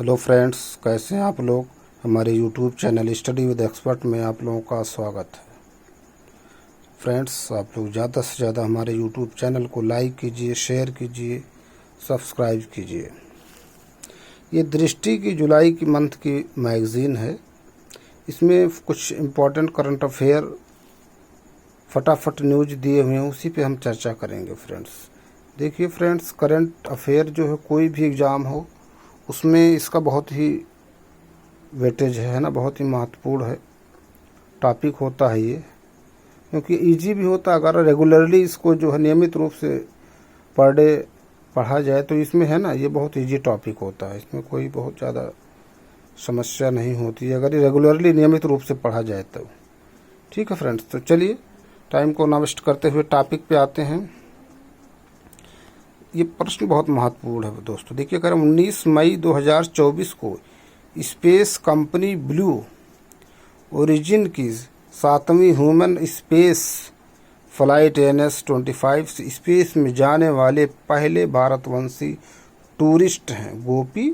Hello friends, कैसे हैं आप लोग। हमारे YouTube channel study with expert में आप लोगों का स्वागत है। फ्रेंड्स, आप लोग ज़्यादा से ज़्यादा हमारे यूट्यूब चैनल को लाइक कीजिए, शेयर कीजिए, सब्सक्राइब कीजिए। ये दृष्टि की जुलाई की मंथ की मैगज़ीन है। इसमें कुछ इम्पोर्टेंट करंट अफेयर फटाफट न्यूज दिए हुए हैं, उसी पे हम चर्चा करेंगे। फ्रेंड्स देखिए फ्रेंड्स, करंट अफेयर जो है, कोई भी एग्ज़ाम हो उसमें इसका बहुत ही वेटेज है ना, बहुत ही महत्वपूर्ण है टॉपिक होता है ये, क्योंकि इजी भी होता है। अगर रेगुलरली इसको जो है नियमित रूप से पर डे पढ़ा जाए तो इसमें है ना, ये बहुत इजी टॉपिक होता है। इसमें कोई बहुत ज़्यादा समस्या नहीं होती है अगर ये रेगुलरली नियमित रूप से पढ़ा जाए तो। ठीक है फ्रेंड्स, तो चलिए टाइम को ना वेस्ट करते हुए टॉपिक पे आते हैं। ये प्रश्न बहुत महत्वपूर्ण है दोस्तों। देखिए, अगर 19 मई 2024 को स्पेस कंपनी ब्लू ओरिजिन की 7वीं human space flight NS-25 space में जाने वाले पहले भारतवंशी टूरिस्ट हैं गोपी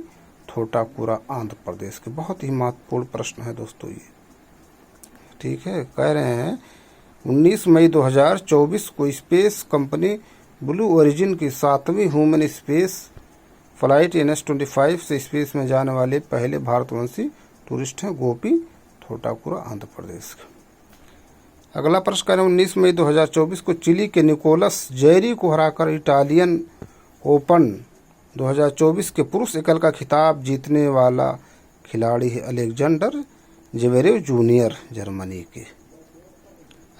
थोटाकुरा, आंध्र प्रदेश के। बहुत ही महत्वपूर्ण प्रश्न है दोस्तों ये। ठीक है, कह रहे हैं 19 मई 2024 को स्पेस कंपनी ब्लू ओरिजिन की 7वीं ह्यूमन स्पेस फ्लाइट NS-25 से स्पेस में जाने वाले पहले भारतवंशी टूरिस्ट हैं गोपी थोटाकुरा, आंध्र प्रदेश के। अगला प्रश्न कह रहे हैं 19 मई 2024 को चिली के निकोलस जेरी को हराकर इटालियन ओपन 2024 के पुरुष एकल का खिताब जीतने वाला खिलाड़ी है अलेक्जेंडर ज्वेरेव जूनियर, जर्मनी के।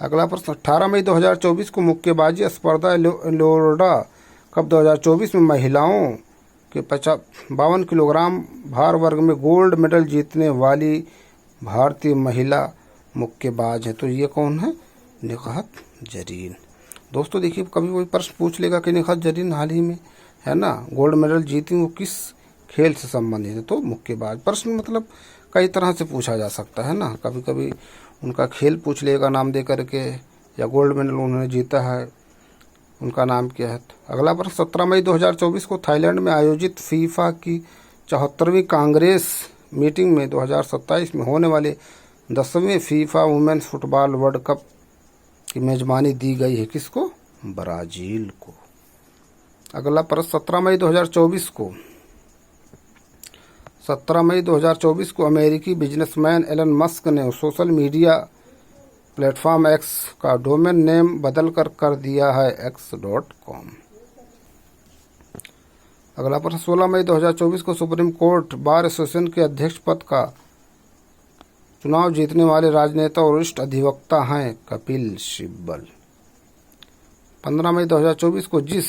अगला प्रश्न 18 मई 2024 को मुक्केबाजी स्पर्धा लोरडा कप 2024 में महिलाओं के 52 किलोग्राम भार वर्ग में गोल्ड मेडल जीतने वाली भारतीय महिला मुक्केबाज है। तो ये कौन है? निखत जरीन। दोस्तों देखिए, कभी कोई प्रश्न पूछ लेगा कि निखत जरीन हाल ही में है ना गोल्ड मेडल जीती, वो किस खेल से संबंधित है? तो मुक्केबाज। प्रश्न मतलब कई तरह से पूछा जा सकता है ना। कभी कभी उनका खेल पूछ लेगा नाम दे करके, या गोल्ड मेडल उन्होंने जीता है, उनका नाम क्या है। अगला प्रश्न 17 मई 2024 को थाईलैंड में आयोजित फीफा की 74वीं कांग्रेस मीटिंग में 2027 में होने वाले 10वें FIFA women's football World Cup की मेजबानी दी गई है किसको? ब्राजील को। अगला प्रश्न 17 मई 2024 को अमेरिकी बिजनेसमैन एलन मस्क ने सोशल मीडिया प्लेटफॉर्म एक्स का डोमेन नेम बदल कर दिया है x.com। अगला प्रश्न 16 मई 2024 को सुप्रीम कोर्ट बार एसोसिएशन के अध्यक्ष पद का चुनाव जीतने वाले राजनेता और वरिष्ठ अधिवक्ता हैं कपिल सिब्बल। 15 मई 2024 को जिस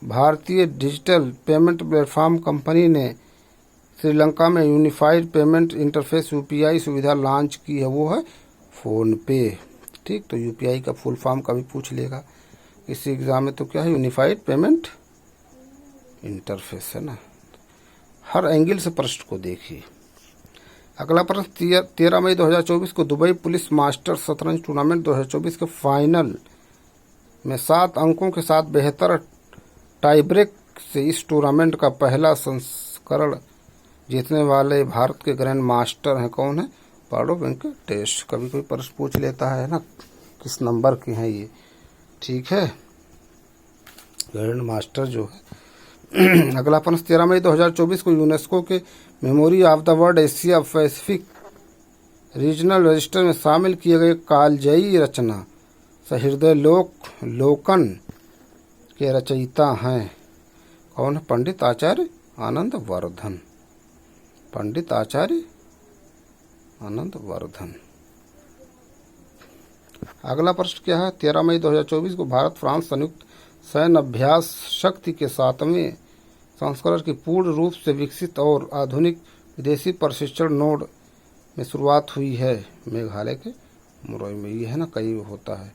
भारतीय डिजिटल पेमेंट प्लेटफॉर्म कंपनी ने श्रीलंका में यूनिफाइड पेमेंट इंटरफेस UPI सुविधा लॉन्च की है, वो है फ़ोन पे। ठीक, तो UPI का फुल फॉर्म कभी पूछ लेगा इस एग्ज़ाम में, तो क्या है? यूनिफाइड पेमेंट इंटरफेस है ना। हर एंगल से प्रश्न को देखिए। अगला प्रश्न 13 मई 2024 को दुबई पुलिस मास्टर शतरंज टूर्नामेंट 2024 के फाइनल में 7 अंकों के साथ बेहतर टाइब्रेक से इस टूर्नामेंट का पहला संस्करण जीतने वाले भारत के ग्रैंड मास्टर हैं कौन है? पाडो वेंकटेश। कभी कोई प्रश्न पूछ लेता है ना किस नंबर के हैं ये। ठीक है, ग्रैंड मास्टर जो है। अगला प्रश्न 13 मई 2024 को यूनेस्को के memory of the world Asia Pacific regional register में शामिल किए गए कालजयी रचना सहृदय लोकन के रचयिता हैं कौन है? पंडित आचार्य आनंद वर्धन। पंडित आचार्य आनंद वर्धन। अगला प्रश्न क्या है? 13 मई 2024 को भारत फ्रांस संयुक्त सैन्य अभ्यास शक्ति के 7वें संस्करण की पूर्ण रूप से विकसित और आधुनिक विदेशी प्रशिक्षण नोड में शुरुआत हुई है मेघालय के मुरई में। ये है ना, कई होता है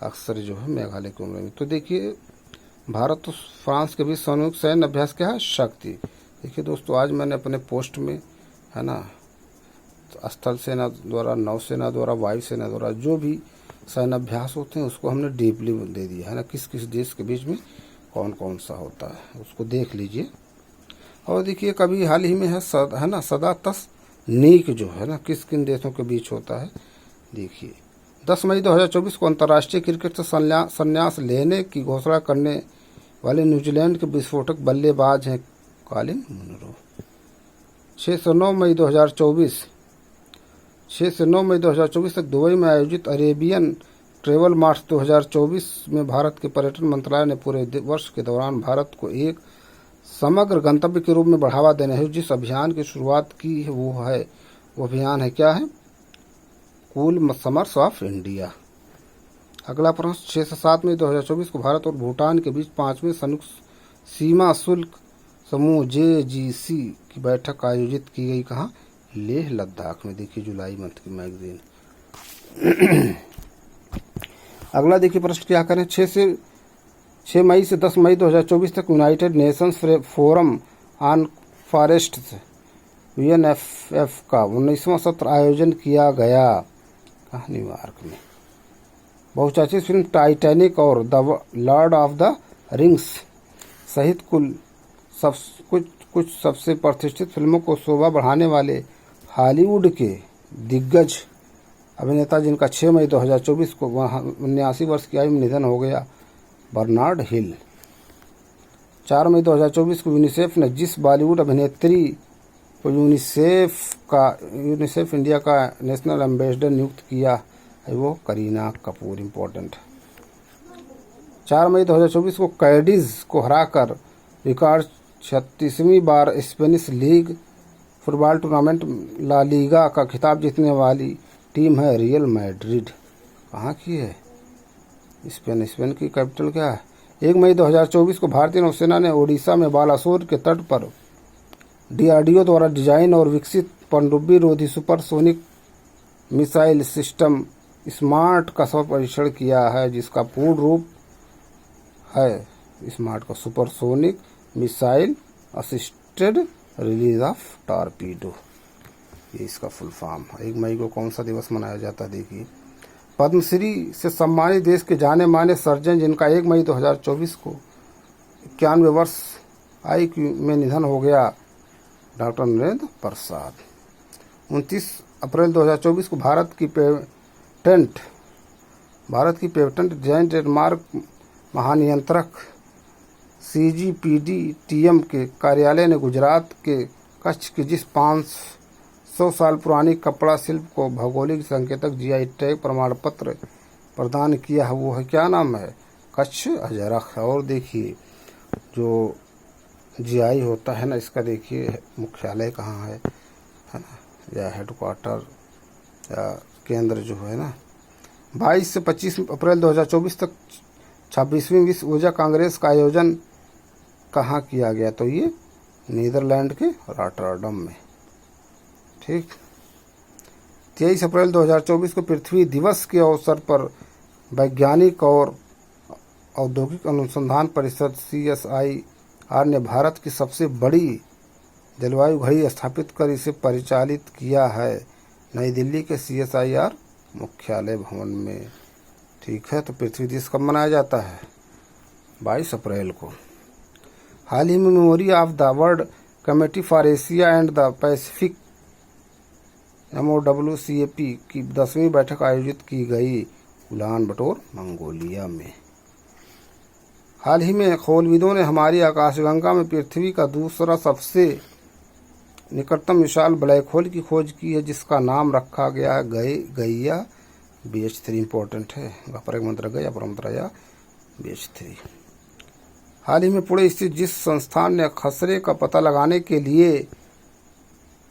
अक्सर जो है मेघालय के मुरई में। तो देखिए, भारत तो फ्रांस के बीच संयुक्त सैन्य अभ्यास क्या है? शक्ति। देखिए दोस्तों, आज मैंने अपने पोस्ट में है ना, स्थल सेना द्वारा, नौसेना द्वारा, वायुसेना द्वारा जो भी सैन्य अभ्यास होते हैं उसको हमने डीपली दे दिया है ना, किस किस देश के बीच में कौन कौन सा होता है, उसको देख लीजिए। और देखिए कभी हाल ही में है ना सदा तस्नीक जो है ना किस किन देशों के बीच होता है। देखिए 10 मई 2024 को अंतर्राष्ट्रीय क्रिकेट से संन्यास लेने की घोषणा करने वाले न्यूजीलैंड के विस्फोटक बल्लेबाज हैं कॉलिन मुनरो। 6 से 9 मई 2024 तक दुबई में आयोजित अरेबियन ट्रेवल मार्च 2024 में भारत के पर्यटन मंत्रालय ने पूरे वर्ष के दौरान भारत को एक समग्र गंतव्य के रूप में बढ़ावा देने हेतु जिस अभियान की शुरुआत की है वो अभियान है क्या है? Cool summers of India. अगला प्रश्न 6 से 7 मई 2024 को भारत और भूटान के बीच 5वें संयुक्त सीमा शुल्क समूह JGC की बैठक आयोजित की गई। कहाँ? लेह लद्दाख में। देखिए जुलाई मंथ की मैगजीन। अगला देखिए प्रश्न क्या करें? 6 मई से 10 मई 2024 तक United Nations forum on forest UNFF का 19वां सत्र आयोजन किया गया। कहाँ? न्यूयॉर्क में। बहुचर्चित फिल्म टाइटैनिक और the Lord of the rings सहित कुछ सबसे प्रतिष्ठित फिल्मों को शोभा बढ़ाने वाले हॉलीवुड के दिग्गज अभिनेता जिनका 6 मई 2024 को 79 वर्ष की आयु में निधन हो गया, बर्नार्ड हिल। 4 मई 2024 को यूनिसेफ ने जिस बॉलीवुड अभिनेत्री को यूनिसेफ इंडिया का नेशनल एम्बेसडर नियुक्त किया है वो करीना कपूर। इम्पोर्टेंट। 4 मई 2024 को कैडिज को हराकर रिकॉर्ड 36वीं बार Spanish league football tournament La Liga का खिताब जीतने वाली टीम है रियल मैड्रिड। कहाँ की है? स्पेन की कैपिटल क्या है? 1 मई 2024 को भारतीय नौसेना ने ओडिशा में बालासोर के तट पर DRDO द्वारा डिजाइन और विकसित पनडुब्बी रोधी सुपरसोनिक मिसाइल सिस्टम स्मार्ट का सफल परीक्षण किया है, जिसका पूर्ण रूप है स्मार्ट का supersonic missile assisted release of torpedo. ये इसका फुल फॉर्म है। 1 मई को कौन सा दिवस मनाया जाता है? देखिए पद्मश्री से सम्मानित देश के जाने माने सर्जन जिनका 1 मई 2024 को 91 वर्ष आयु में निधन हो गया, डॉक्टर नरेंद्र प्रसाद। 29 अप्रैल 2024 को भारत की पेटेंट डिजाइन ट्रेडमार्क महानियंत्रक CGPD-TM के कार्यालय ने गुजरात के कच्छ की जिस 500 साल पुरानी कपड़ा शिल्प को भौगोलिक संकेतक GI टैग प्रमाण पत्र प्रदान किया है वो है क्या नाम है? कच्छ अजरक। और देखिए जो GI होता है ना इसका देखिए मुख्यालय कहाँ है ना, या हेडक्वार्टर या केंद्र जो है ना। 22 से 25 अप्रैल 2024 तक 26वीं विश्व ऊर्जा कांग्रेस का आयोजन कहाँ किया गया? तो ये नीदरलैंड के रॉटरडम में। ठीक। 23 अप्रैल 2024 को पृथ्वी दिवस के अवसर पर वैज्ञानिक और औद्योगिक अनुसंधान परिषद CSIR ने भारत की सबसे बड़ी जलवायु घड़ी स्थापित कर इसे परिचालित किया है नई दिल्ली के CSIR मुख्यालय भवन में। ठीक है। तो पृथ्वी दिवस कब मनाया जाता है? 22 अप्रैल को। हाल ही में memory of the world committee for Asia and the Pacific MOWCAP की 10वीं बैठक आयोजित की गई उलान बटोर मंगोलिया में। हाल ही में खोलविदों ने हमारी आकाशगंगा में पृथ्वी का दूसरा सबसे निकटतम विशाल ब्लैक होल की खोज की है, जिसका नाम रखा गया है गैया BH3। इम्पोर्टेंट है। पर एक मंत्र गया परंपरा या BH3। हाल ही में पुणे स्थित जिस संस्थान ने खसरे का पता लगाने के लिए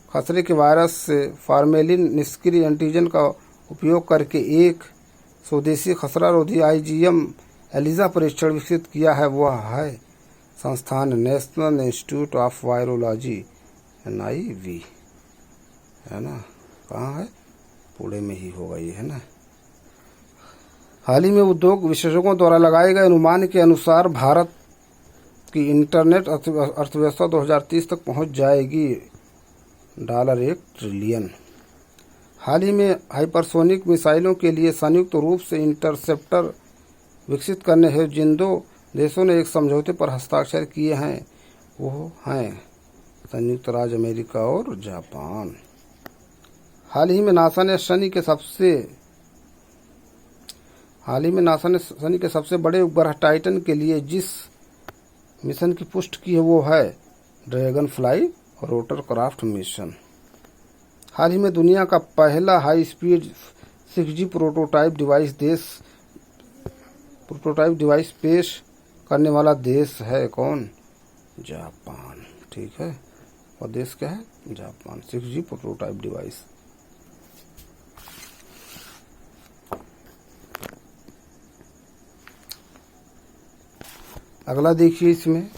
खसरे के वायरस से फार्मेलिन निष्क्रिय एंटीजन का उपयोग करके एक स्वदेशी खसरा रोधी IgM एलिजा परीक्षण विकसित किया है वह है संस्थान national institute of virology NIV, है ना। कहाँ है? पुणे में ही होगा ये, है ना। हाल ही में उद्योग विशेषज्ञों द्वारा लगाए गए अनुमान के अनुसार भारत की इंटरनेट अर्थव्यवस्था 2030 तक पहुंच जाएगी $1 ट्रिलियन। हाल ही में हाइपरसोनिक मिसाइलों के लिए संयुक्त रूप से इंटरसेप्टर विकसित करने हेतु जिन दो देशों ने एक समझौते पर हस्ताक्षर किए हैं वो हैं संयुक्त राज्य अमेरिका और जापान। हाल ही में नासा ने शनि के सबसे बड़े उपग्रह टाइटन के लिए जिस मिशन की पुष्टि की है वो है Dragonfly rotorcraft mission. हाल ही में दुनिया का पहला high speed 6G prototype device पेश करने वाला देश है कौन? जापान। ठीक है, और देश क्या है? जापान। 6G prototype device. अगला देखिए, इसमें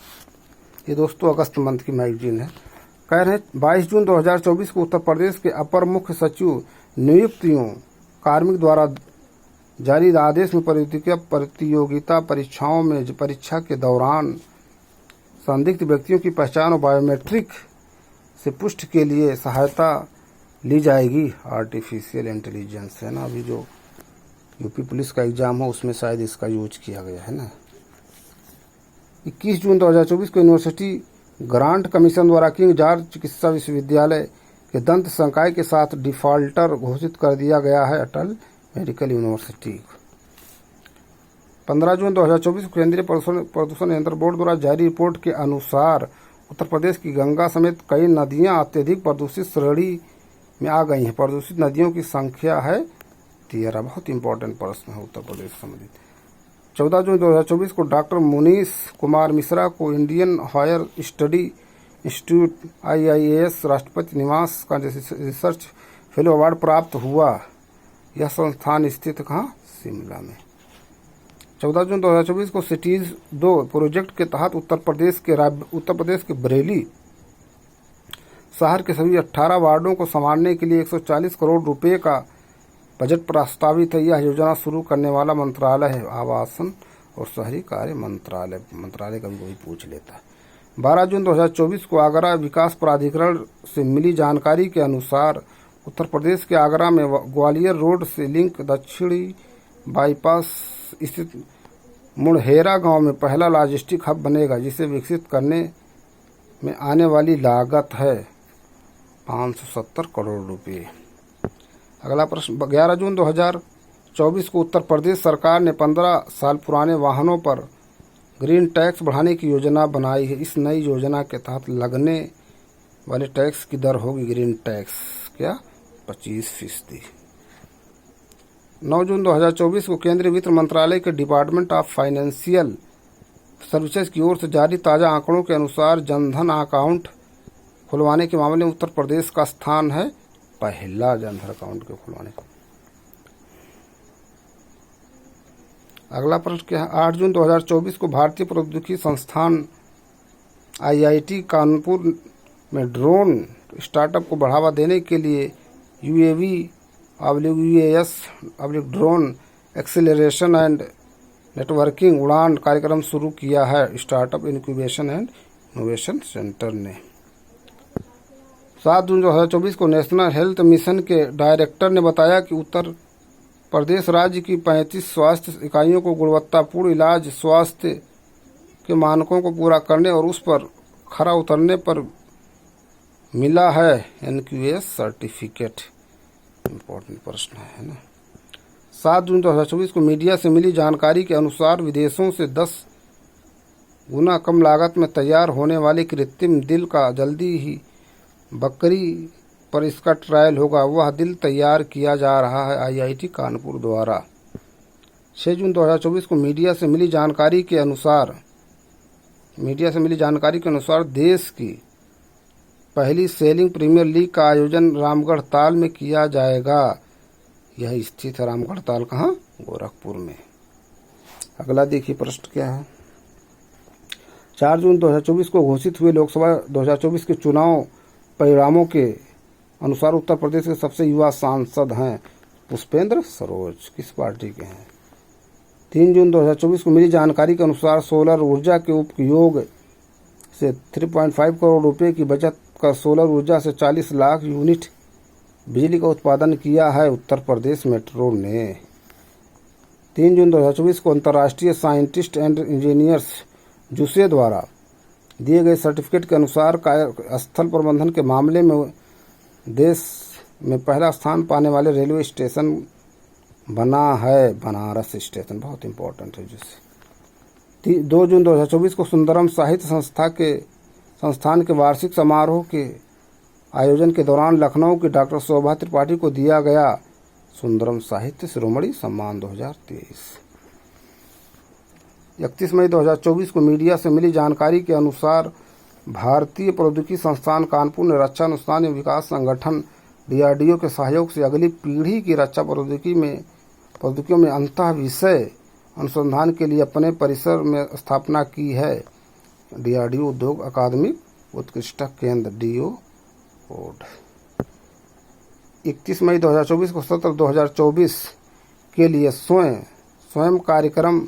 ये दोस्तों अगस्त मंथ की मैगजीन है। कह रहे हैं 22 जून 2024 को उत्तर प्रदेश के अपर मुख्य सचिव नियुक्तियों कार्मिक द्वारा जारी आदेश में प्रतियोगिता परीक्षाओं में परीक्षा के दौरान संदिग्ध व्यक्तियों की पहचान और बायोमेट्रिक से पुष्टि के लिए सहायता ली जाएगी। आर्टिफिशियल इंटेलिजेंस है ना, अभी जो यूपी पुलिस का एग्जाम हो उसमें शायद इसका यूज किया गया है ना। 21 जून 2024 को यूनिवर्सिटी ग्रांट कमीशन द्वारा किंग जॉर्ज चिकित्सा विश्वविद्यालय के दंत संकाय के साथ डिफॉल्टर घोषित कर दिया गया है अटल मेडिकल यूनिवर्सिटी। 15 जून 2024 को केंद्रीय प्रदूषण नियंत्रण बोर्ड द्वारा जारी रिपोर्ट के अनुसार उत्तर प्रदेश की गंगा समेत कई नदियां अत्यधिक प्रदूषित श्रेणी में आ गई हैं। प्रदूषित नदियों की संख्या है 13। बहुत इंपॉर्टेंट प्रश्न है उत्तर प्रदेश संबंधित। 14 जून 2024 को डॉक्टर मुनीश कुमार मिश्रा को Indian higher study institute IIAS Rashtrapati निवास का रिसर्च फेलो अवार्ड प्राप्त हुआ। यह संस्थान स्थित कहाँ? शिमला में। 14 जून 2024 को सिटीज 2 प्रोजेक्ट के तहत उत्तर प्रदेश के बरेली शहर के सभी 18 वार्डों को संभालने के लिए 140 करोड़ रुपए का बजट प्रस्तावित है। यह योजना शुरू करने वाला मंत्रालय है आवासन और शहरी कार्य मंत्रालय का भी कोई पूछ लेता है। 12 जून 2024 को आगरा विकास प्राधिकरण से मिली जानकारी के अनुसार उत्तर प्रदेश के आगरा में ग्वालियर रोड से लिंक दक्षिणी बाईपास स्थित मुड़हेरा गांव में पहला लॉजिस्टिक हब बनेगा, जिसे विकसित करने में आने वाली लागत है 570 करोड़ रुपए। अगला प्रश्न 11 जून 2024 को उत्तर प्रदेश सरकार ने 15 साल पुराने वाहनों पर ग्रीन टैक्स बढ़ाने की योजना बनाई है। इस नई योजना के तहत लगने वाले टैक्स की दर होगी ग्रीन टैक्स क्या 25%। 9 जून 2024 को केंद्रीय वित्त मंत्रालय के डिपार्टमेंट ऑफ फाइनेंशियल सर्विसेज की ओर से जारी ताज़ा आंकड़ों के अनुसार जनधन अकाउंट खुलवाने के मामले में उत्तर प्रदेश का स्थान है पहला जनधन अकाउंट के खुलवाने का। अगला प्रश्न क्या है? 8 जून 2024 को भारतीय प्रौद्योगिकी संस्थान IIT कानपुर में ड्रोन स्टार्टअप को बढ़ावा देने के लिए UAV/UAS drone acceleration and networking उड़ान कार्यक्रम शुरू किया है startup incubation and innovation centre ने। 7 जून 2024 को नेशनल हेल्थ मिशन के डायरेक्टर ने बताया कि उत्तर प्रदेश राज्य की 35 स्वास्थ्य इकाइयों को गुणवत्तापूर्ण इलाज स्वास्थ्य के मानकों को पूरा करने और उस पर खरा उतरने पर मिला है NQS सर्टिफिकेट। इम्पोर्टेंट प्रश्न है ना। 7 जून 2024 को मीडिया से मिली जानकारी के अनुसार विदेशों से 10 गुना कम लागत में तैयार होने वाले कृत्रिम दिल का जल्दी ही बकरी पर इसका ट्रायल होगा। वह दिल तैयार किया जा रहा है IIT कानपुर द्वारा। 6 जून 2024 को मीडिया से मिली जानकारी के अनुसार देश की पहली सेलिंग प्रीमियर लीग का आयोजन रामगढ़ ताल में किया जाएगा। यह स्थित है रामगढ़ ताल कहाँ? गोरखपुर में। अगला देखिए प्रश्न क्या है? 4 जून 2024 को घोषित हुए लोकसभा 2024 के चुनाव परिणामों के अनुसार उत्तर प्रदेश के सबसे युवा सांसद हैं पुष्पेंद्र सरोज। किस पार्टी के हैं? 3 जून 2024 को मिली जानकारी के अनुसार सोलर ऊर्जा के उपयोग से 3.5 करोड़ रुपए की बचत कर सोलर ऊर्जा से 40 लाख यूनिट बिजली का उत्पादन किया है उत्तर प्रदेश मेट्रो ने। 3 जून 2024 को अंतर्राष्ट्रीय साइंटिस्ट एंड इंजीनियर्स जुसे द्वारा दिए गए सर्टिफिकेट के अनुसार कार्यस्थल प्रबंधन के मामले में देश में पहला स्थान पाने वाले रेलवे स्टेशन बना है बनारस स्टेशन। बहुत इंपॉर्टेंट है। जैसे 2 जून 2024 को सुंदरम साहित्य संस्थान के वार्षिक समारोह के आयोजन के दौरान लखनऊ के डॉक्टर शोभा त्रिपाठी को दिया गया सुंदरम साहित्य शिरोमणि सम्मान 2023। 31 मई 2024 को मीडिया से मिली जानकारी के अनुसार भारतीय प्रौद्योगिकी संस्थान कानपुर ने रक्षा अनुसंधान एवं विकास संगठन DRDO के सहयोग से अगली पीढ़ी की रक्षा प्रौद्योगिकियों में अंतः विषय अनुसंधान के लिए अपने परिसर में स्थापना की है। DRDO उद्योग अकादमिक उत्कृष्टता केंद्र DO कोड। 31 मई 2024 को सत्र 2024 के लिए स्वयं कार्यक्रम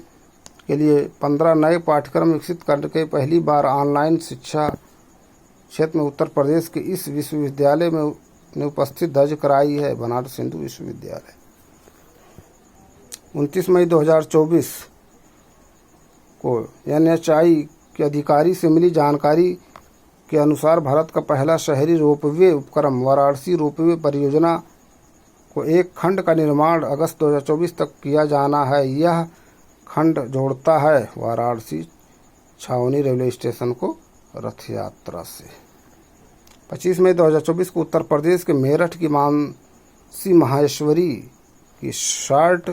के लिए 15 नए पाठ्यक्रम विकसित करके पहली बार ऑनलाइन शिक्षा क्षेत्र में उत्तर प्रदेश के इस विश्वविद्यालय में ने उपस्थित दर्ज कराई है बनारस हिंदू विश्वविद्यालय। 29 मई 2024 को NHAI के अधिकारी से मिली जानकारी के अनुसार भारत का पहला शहरी रोपवे उपक्रम वाराणसी रोपवे परियोजना को एक खंड का निर्माण अगस्त 2024 तक किया जाना है। यह खंड जोड़ता है वाराणसी छावनी रेलवे स्टेशन को रथ यात्रा से। 25 मई 2024 को उत्तर प्रदेश के मेरठ की मानसी माहेश्वरी की शॉर्ट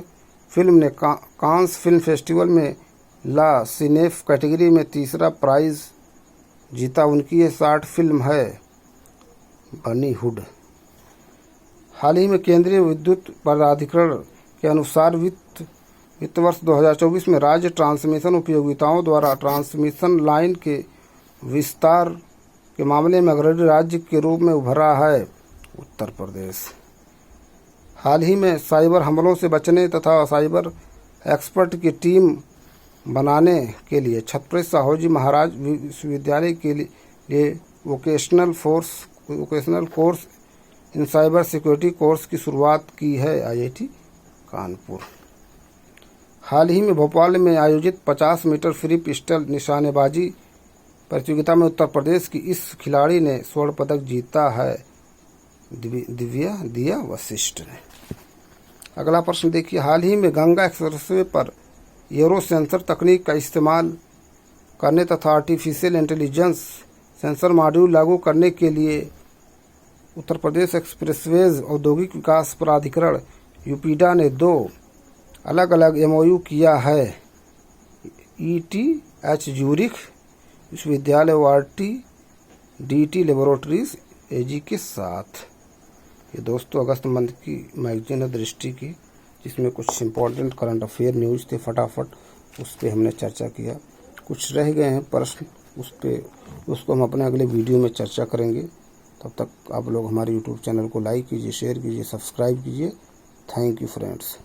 फिल्म ने कांस फिल्म फेस्टिवल में ला सिनेफ कैटेगरी में तीसरा प्राइज जीता। उनकी ये शॉर्ट फिल्म है बनी हुड। हाल ही में केंद्रीय विद्युत प्राधिकरण के अनुसार वित्त वर्ष 2024 में राज्य ट्रांसमिशन उपयोगिताओं द्वारा ट्रांसमिशन लाइन के विस्तार के मामले में अग्रणी राज्य के रूप में उभरा है उत्तर प्रदेश। हाल ही में साइबर हमलों से बचने तथा साइबर एक्सपर्ट की टीम बनाने के लिए छत्रपति साहूजी महाराज विश्वविद्यालय के लिए vocational course in cyber security course की शुरुआत की है IIT कानपुर। हाल ही में भोपाल में आयोजित 50 मीटर फ्री पिस्टल निशानेबाजी प्रतियोगिता में उत्तर प्रदेश की इस खिलाड़ी ने स्वर्ण पदक जीता है दिव्या वशिष्ठ ने। अगला प्रश्न देखिए, हाल ही में गंगा एक्सप्रेसवे पर एरो सेंसर तकनीक का इस्तेमाल करने तथा आर्टिफिशियल इंटेलिजेंस सेंसर मॉड्यूल लागू करने के लिए उत्तर प्रदेश एक्सप्रेसवेज औद्योगिक विकास प्राधिकरण यूपीडा ने 2 अलग अलग MOU किया है। ETH ज्यूरिख विश्वविद्यालय और RTDT लेबोरेटरीज AG के साथ। ये दोस्तों अगस्त मंथ की मैगजीन है दृष्टि की, जिसमें कुछ इंपॉर्टेंट करंट अफेयर न्यूज़ थे। फटाफट उस पर हमने चर्चा किया। कुछ रह गए हैं प्रश्न, उसको हम अपने अगले वीडियो में चर्चा करेंगे। तब तक आप लोग हमारे YouTube चैनल को लाइक कीजिए, शेयर कीजिए, सब्सक्राइब कीजिए। Thank you friends.